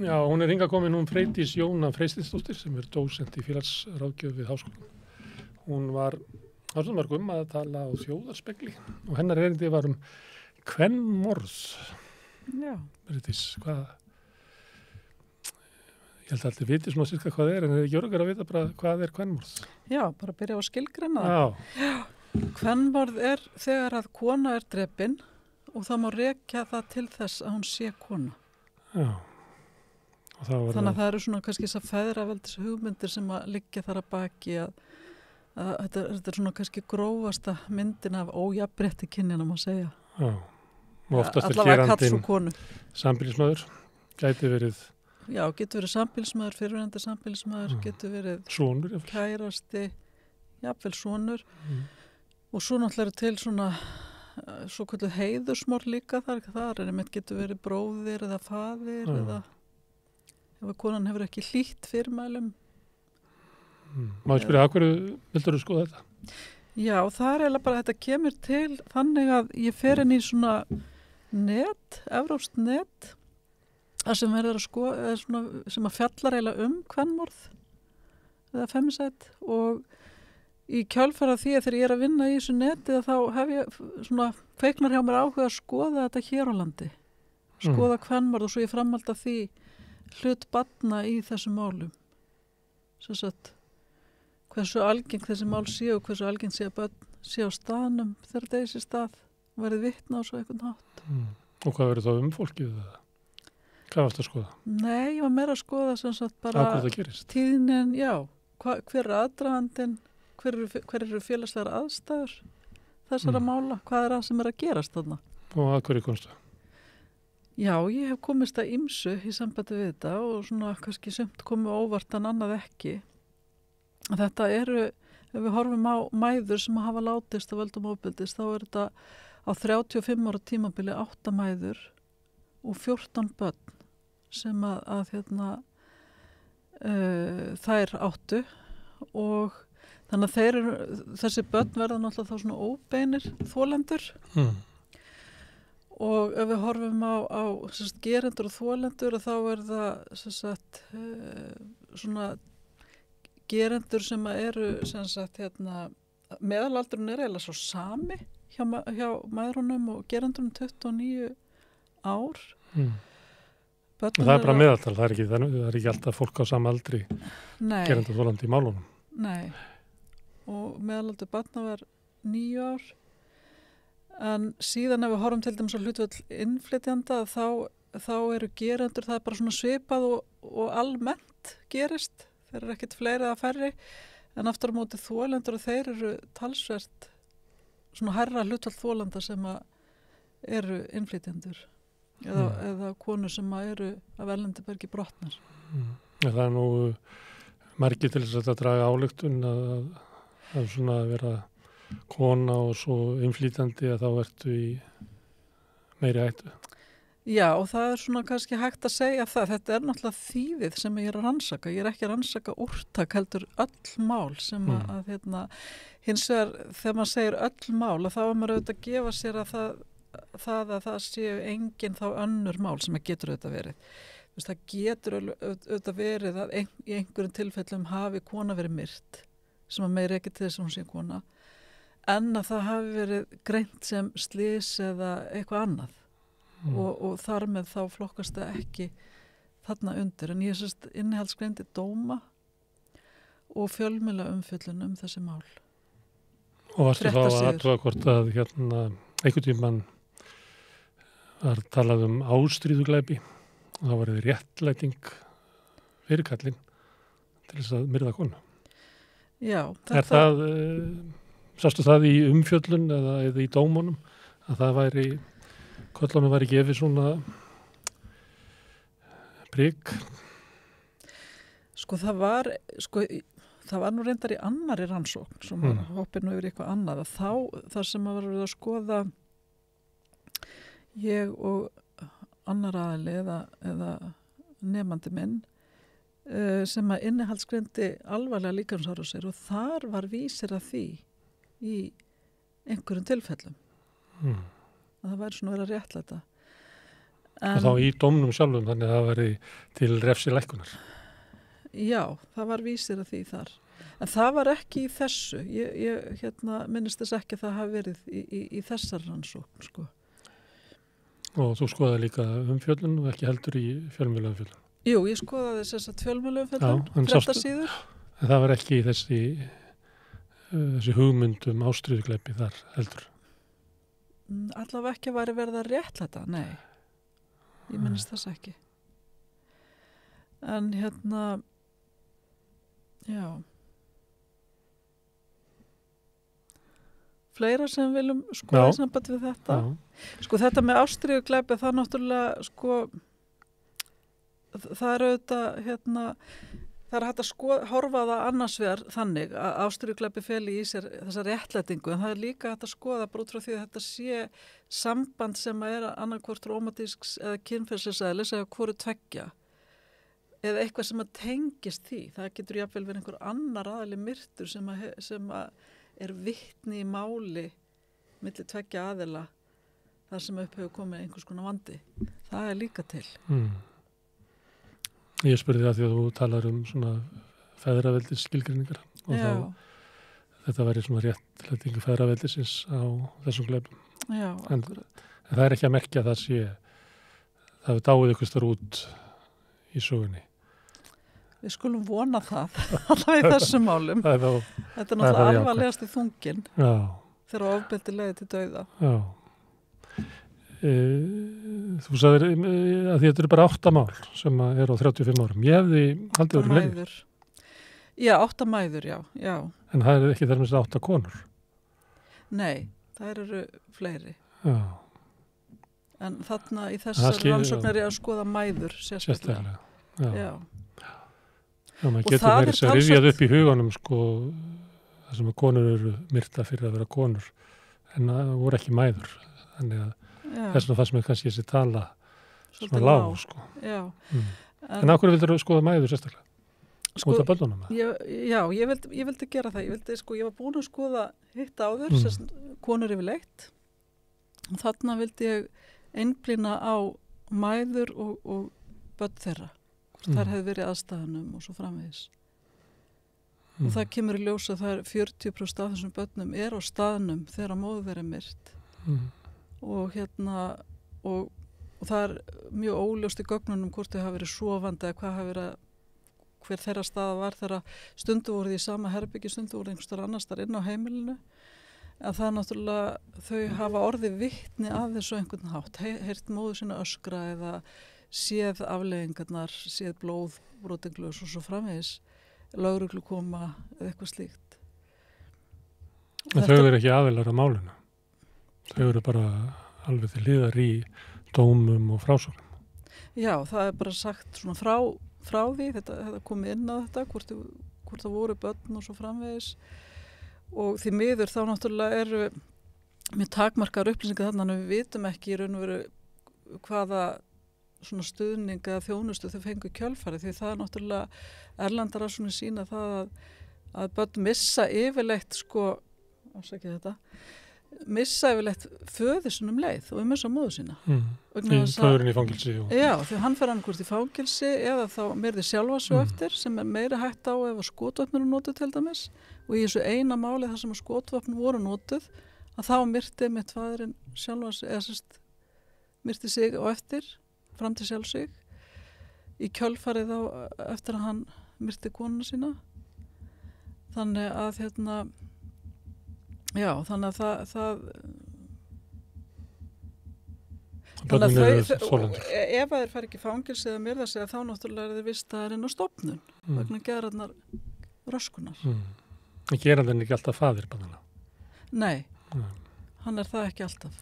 Já, hún hingað komin hún Freydís Jóna Freystinsdóttir sem dósent í félagsráðgjöf við háskólann. Hún var ástæðumörgum að tala á þjóðarspegli og hennar erindi var kvenmorð. Já. Freydís, hvað? Ég held að allir viti svona sirka hvað en ekki öruggar að vita bara hvað kvenmorð. Já, bara byrja á að skilgreina það. Já. Kvenmorð þegar að kona drepin og það má rekja það til þess að hún sé kona. Já. Þannig að það eru svona kannski þess að feðraveldis hugmyndir sem að liggja þar að baki að þetta er svona kannski grófasta myndin af ójafnrétti kynjanna má segja. Já, og oftast gerandinn sambýlismaður gæti verið. Já, getur verið sambýlismaður, fyrrverandi sambýlismaður, getur verið sonur, kærasti, jafnvel sonur. Og svo náttúrulega til svona svo kvöldu heiðursmorð líka þar einmitt getur verið bróðir eða faðir eða ef konan hefur ekki hlýtt fyrirmælum. Má ég spyrja, af hverju vildur þú skoða þetta? Já, það eiginlega bara, þetta kemur til þannig að ég fer inn í svona evrópskt net, það sem verður að skoða, sem að fjallar eiginlega kvenmorð eða femicide og í kjölfara því að þegar ég að vinna í þessu neti þá hef ég svona kveiknar hjá mér áhuga að skoða þetta hér á landi. Skoða kvenmorð og svo ég framhalda því hlut barna í þessum málum. Svo satt hversu algengt þessi mál séu og hversu algengt sé að börn sé á staðnum þegar þessi stað verið vitna á svo einhvern hátt. Og hvað verður þá fólkið? Hvað varst að skoða? Nei, ég var meira að skoða sem sagt bara tíðnin, já, hver aðdragandinn, hver eru félagslegar aðstæður þessara mála, hvað það sem að gerast þarna? Og að hverju komstu? Já, ég hef komist að ýmsu í sambandi við þetta og svona kannski sumt komið óvart en annað ekki. Þetta eru, ef við horfum á mæður sem hafa látist af völdum ofbeldis, þá þetta á 35 ára tímabili 8 mæður og 14 börn sem að þær áttu og þannig að þessi börn verða náttúrulega þá svona óbeinir þolendur. Og ef við horfum á gerendur og þolendur þá það svona gerendur sem eru meðalaldurinn eiginlega svo sami hjá mæðrunum og gerendunum 29 ár. Það bara meðaltal, það er ekki alltaf fólk á sama aldri gerendur og þolandi í málunum. Nei, og meðalaldur barna var 9 ár. En síðan ef við horfum til dæmis á hlutfall innflytjanda þá eru gerendur, það er bara svona svipað og almennt gerist. Þeir eru ekkert fleiri eða færri en aftur á móti þolendur og þeir eru talsvert svona hærra hlutfall þolenda sem eru innflytjendur eða konur sem eru af erlendi bergi brotnar. Það er nú margir til þess að draga ályktun að svona vera kona og svo innflytjandi að þá ertu í meiri hættu. Já, og það er svona kannski hægt að segja það. Þetta er náttúrulega þýðið sem ég er að rannsaka. Ég er ekki að rannsaka úrtak heldur öll mál sem hins vegar þegar maður segir öll mál að þá er maður auðvitað að gefa sér að það séu engin þá önnur mál sem getur auðvitað verið. Það getur auðvitað verið að í einhverjum tilfellum hafi kona verið myrt sem að meiri ekki til þess að hún sé kona en að það hafi verið greint sem slys eða eitthvað annað og þar með þá flokkast það ekki þarna undir en ég sérst innihaldsgreindi dóma og fjölmiðla umfjöllun þessi mál. Og varstu þá að athuga hvort að einhvern tímann var talað ástríðuglæpi og það var réttlæting fyrir kallinn til þess að myrða konu. Já. Sástu það í umfjöllun eða í dómunum að það væri köllunum væri gefið svona prik? Það var nú reyndar í annari rannsókn sem hoppir nú yfir eitthvað annað þar sem að verið að skoða ég og annar aðili eða nemandi minn sem að innihaldsgreindi alvarlega líkamsárásir og þar var vísir að því í einhverjum tilfellum að það væri svona verið að réttlæta Og þá í dómnum sjálfum, þannig að það væri til refsilækkunar. Já, það var vísir að því þar. En það var ekki í þessu. Ég minnist þess ekki að það hafi verið í þessar rannsókn, sko. Og þú skoðaði líka umfjöllun og ekki heldur í fjölmiðlaumfjöllun? Jú, ég skoðaði þess að fjölmiðlaumfjöllun, fréttasíður. En það var ekki í þessi hugmyndum ástríðuglæpi þar heldur? Allavega ekki að væri verið að réttlæta, nei. Ég minnist þess ekki. En já. Fleira sem viljum skoða í samband við þetta. Já. Sko þetta með ástríðuglæpi, það náttúrulega, sko, það er auðvitað, það er hægt að horfa það annars vegar þannig að ástríðuglæpi feli í sér þessa réttlætingu, en það er líka hægt að skoða bara út frá því að þetta sé samband sem er annarkvort rómatísks eða kynferðiseðlis eða hvoru tveggja, eða eitthvað sem að tengist því. Það getur jafnvel verið einhver annar aðali myrtur sem að er vitni í máli milli tveggja aðila þar sem upp hefur komið einhvers konar vandi. Það er líka til. Ég spurði það því að þú talar svona feðraveldis skilgreiningar og þá þetta væri svona réttlætingu feðraveldisins á þessum glæpum. Já, en það er ekki að merkja að það hefur dáið ykkur starf út í sögunni. Við skulum vona það, allavega í þessum málum. Þetta er náttúrulega alvarlegast í þungin þegar ofbeldi leiði til dauða. Já. Þú sagðir að þetta eru bara 8 mál sem eru á 35 árum. Ég hefði haldið verið lengur. Já, 8 mæður, já. En það er ekki þar með 8 konur? Nei, það eru fleiri. Já. En þarna í þessar rannsóknar er að skoða mæður sérstaklega. Já. Já, maður getur verið að rifjað upp í huganum sko, það sem að konur eru myrta fyrir að vera konur, en það voru ekki mæður. Þannig að þess vegna fannst mér kannski þessi tala svona lág. Sko. Já. En á hverju vildur þú skoða mæður sérstaklega? Út af börnunum? Já, ég vildi gera það. Ég var búin að skoða hitt áður, konur yfirleitt. Þarna vildi ég einblína á mæður og börn þeirra. Þar hefði verið aðstæðanum og svo framvegis. Og það kemur í ljós að það er 40% af þessum börnum er á staðnum þegar móður þeirra myrt. Og og það er mjög óljóst í gögnunum hvort þau hafa verið sofandi eða hvað hafa verið hver þeirra staða var þegar stundu voruð í sama herbyggi, stundu voruð einhverstaðar annars þar inn á heimilinu. En það er náttúrulega, þau hafa orðið vitni að þessu einhvern hátt, heyrt móður sína öskra eða séð afleiðingarnar, séð blóð, brotinglös og svo framvegis, lögreglu koma eða eitthvað slíkt. En þau eru ekki aðilar á málinu. Þau eru bara alveg til hliðar í dómum og frásögnum. Já, það er bara sagt svona frá því, þetta komið inn á þetta, hvort það voru börn og svo framvegis. Og því miður þá náttúrulega eru mjög takmarkar upplýsingar þarna en við vitum ekki í raun og veru hvaða svona stuðning eða þjónustu þau fengu í kjölfari því það er náttúrulega erlendar að svona sína það að börn missa yfirleitt missa yfirleitt föðisunum leið og missa móður sína. Föðurinn í fangilsi. Já, því hann fer annarkvort í fangilsi eða þá myrði sjálfa svo eftir sem er meira hægt á ef skotvopn eru notuð til dæmis og í þessu eina máli þar sem skotvopn voru notuð að þá myrti mitt faðurinn sjálfa sig eða myrti sig og eftir fram til sjálf sig í kjölfarið á eftir að hann myrti konuna sína þannig að þannig að það þannig að ef þeir fær ekki fangilsi eða myrða sig þá náttúrulega er þeir vist að það er inn á stofnun vegna geðrarnar röskunar. En gerandinn ekki alltaf faðir banana? Nei, hann er það ekki alltaf.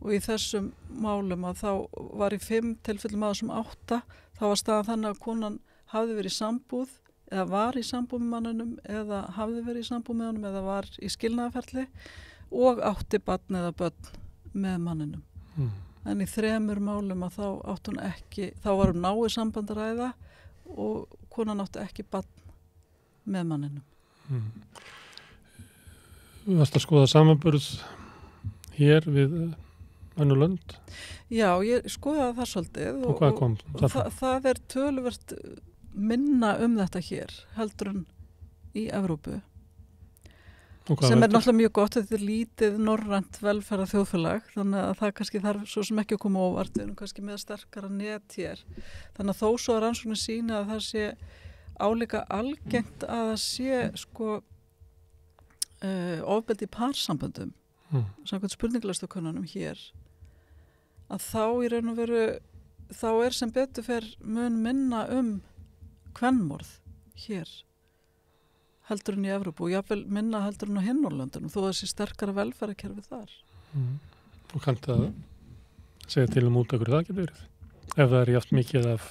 Og í þessum málum að þá var í 5 tilfellum að þessum 8 þá var staðan þannig að konan hafði verið í sambúð eða var í sambúð með manninum eða hafði verið í sambúð með honum eða var í skilnaðarferli og átti barn eða börn með manninum. En í 3 málum að þá átti hún ekki, þá var náið samband að ræða og konan átti ekki barn með manninum. Þú varst að skoða samanburð hér við önnu lönd? Já, ég skoðaði það svolítið og hvað kom það töluvert minna þetta hér heldur en í Evrópu sem náttúrulega mjög gott, þetta lítið norrænt velferða þjóðfélag, þannig að það kannski þarf svo sem ekki að koma óvart, við erum kannski með sterkara net hér, þannig að þó svo að rannsóknin sýni að það sé álíka algengt að það sé ofbeldi í parsamböndum samkvæmt spurningalæstukönnunum hér, að þá í raun og veru þá sem betur fer mun minna kvenmorð hér heldur en í Evrópu og jafnvel minna heldur en á hinn Norðurlöndunum þó að þessi sterkara velferðarkerfi þar. Og kannst að segja til út okkur það getur verið? Ef það jaft mikið af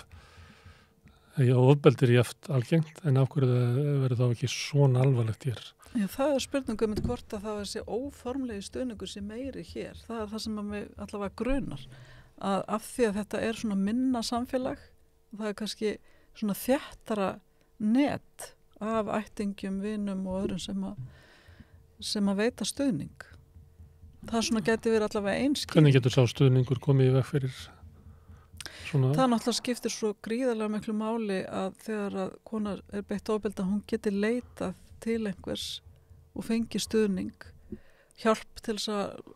ofbeldi jaft algengt en af hverju það verður þá ekki svona alvarlegt hér? Já, það spurningum hvort að það þessi óformlegi stuðningur sem meiri hér. Það það sem að mig allavega grunar. Að af því að þetta svona minna samfélag, það kannski svona þéttara net af ættingjum, vinum og öðrum sem að veita stuðning. Það svona geti verið allavega einskil. Hvernig getur sá stuðningur komið í veg fyrir svona? Það náttúrulega skiptir svo gríðarlega miklu máli að þegar að kona beitt ofbeldi að hún geti leitað til einhvers og fengi stuðning, hjálp til þess að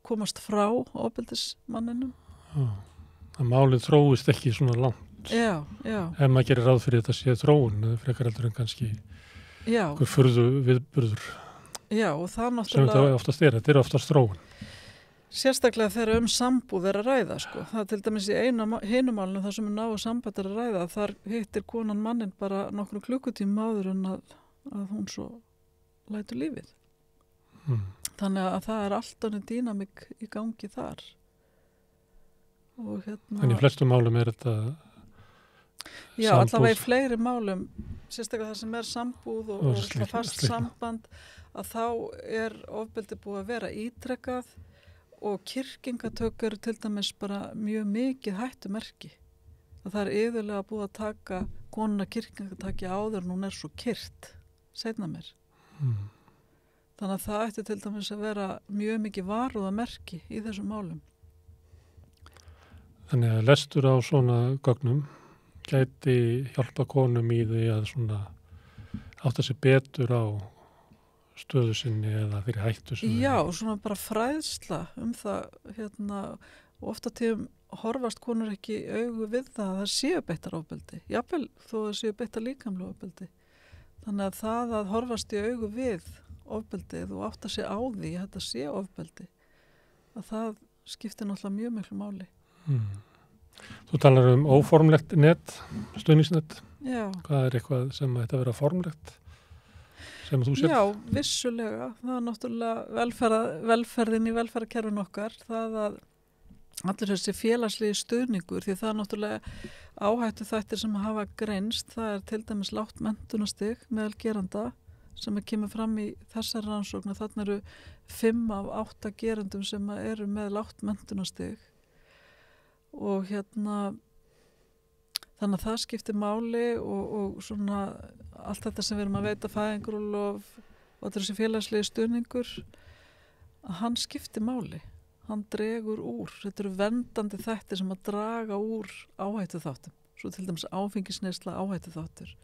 komast frá ofbeldismanninum. Að málið þróist ekki svona langt. Já. Ef maður gerir ráð fyrir þetta sé þróun, frekar heldur en kannski hver furðu viðburður. Já, og það náttúrulega... Sem þetta oftast þetta oftast þróun. Sérstaklega þegar sambúð að ræða, sko. Það til dæmis í hinu málinu, þar sem náu samband að ræða, þar hittir konan mannin bara nokkru klukkutíma áður en að hún svo lætur lífið. Þannig að það allt annað dýnamík í gangi þar. Og En í flestum málum þetta Já, allavega í fleiri málum, sérstaklega það sem sambúð og fast samband, að þá ofbeldi búið að vera ítrekkað og kyrkingatök eru til dæmis bara mjög mikið hættumerki. Að það iðulega búið að taka konuna kyrkingataki áður en hún svo kyrt, seinna mér. Þannig að það ætti til dæmis að vera mjög mikið varúðarmerki í þessum málum. Þannig að lestur á svona gögnum gæti hjálpa konum í því að svona átta sig betur á stöðu sinni eða fyrir hættu sinni. Já, svona bara fræðsla það, og ofta tíðum horfast konur ekki í augu við það að það séu beittar ofbeldi. Jafnvel þó að séu beittar líkamlega ofbeldi. Þannig að það að horfast í augu við ofbeldið og átta sig á því að þetta sé ofbeldi, að það skiptir náttúrulega mjög miklu máli. Þú talar óformlegt net, stuðningsnet. Já. Hvað eitthvað sem ætti að vera formlegt sem þú sér? Já, vissulega. Það náttúrulega velferðin í velferðarkerfinu okkar, það að allir þessi félagslegi stuðningur, því það náttúrulega áhættu þættir sem hafa greinst, það til dæmis lágt menntunarstig meðal geranda sem kemur fram í þessar rannsókn, þarna eru 5 af 8 gerendum sem eru með lágt menntunarstig. Og þannig að það skiptir máli og svona allt þetta sem við erum að veita fæðingarorlof og þessi félagslegi stuðningur, að hann skiptir máli, hann dregur úr, þetta eru verndandi þættir sem að draga úr áhættuþáttum, svo til dæmis áfengisneysla áhættuþáttur,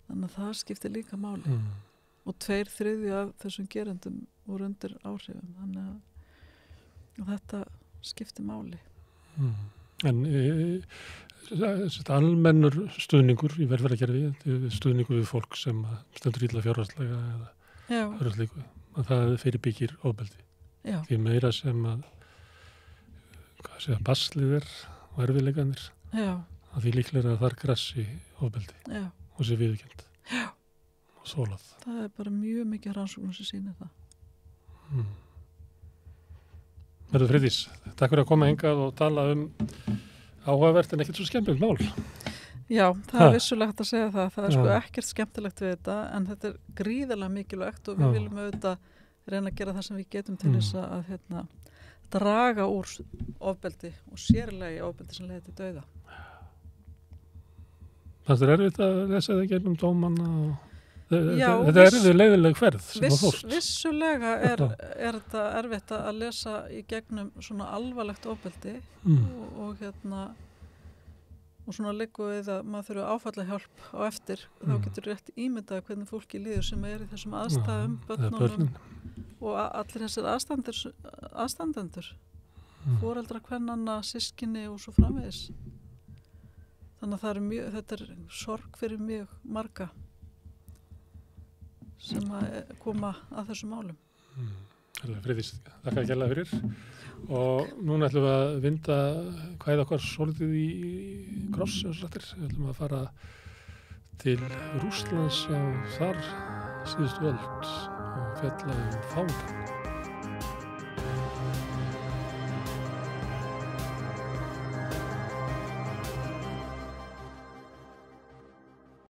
þannig að það skiptir líka máli og 2/3 af þessum gerendum voru undir áhrifum, þannig að þetta skiptir máli. En almennur stuðningur í velferðarkerfi, stuðningur við fólk sem stendur illa fjárhagslega eða öðru slíku, að það fyrirbyggir ofbeldi. Já. Því meira sem að baslið og erfiðleikanir, að því líklega að það grassi ofbeldi og sé viðurkennt og þolað. Það bara mjög mikið rannsóknum sem sýnir það. Verður Friðdís, takk fyrir að koma hingað og tala áhugavert en ekkert svo skemmtilegt mál. Já, það vissulega hægt að segja það. Það sko ekkert skemmtilegt við þetta, en þetta gríðarlega mikilvægt og við viljum auðvitað reyna að gera það sem við getum til þess að draga úr ofbeldi og sérlega ofbeldi sem leiðir til dauða. Það erfitt að lesa það gegnum dómana? Þetta er leiðileg ferð sem að fórst. Vissulega er þetta erfitt að lesa í gegnum svona alvarlegt ofbeldi og svona liggur við að maður þurfa áfallahjálp á eftir. Þá getur rétt ímyndað hvernig fólki líður sem er í þessum aðstæðum, börnunum og allir þessir aðstandendur, foreldra, kvennanna, systkini og svo framvegis. Þannig að þetta er sorg fyrir mjög marga sem að koma að þessum málum. Friðdís, þakka kærlega fyrir og núna ætlum við að vinda kvæða okkar svolítið í kross, við ætlum að fara til Rússlands á þar síðustu öld og fjalla fángann.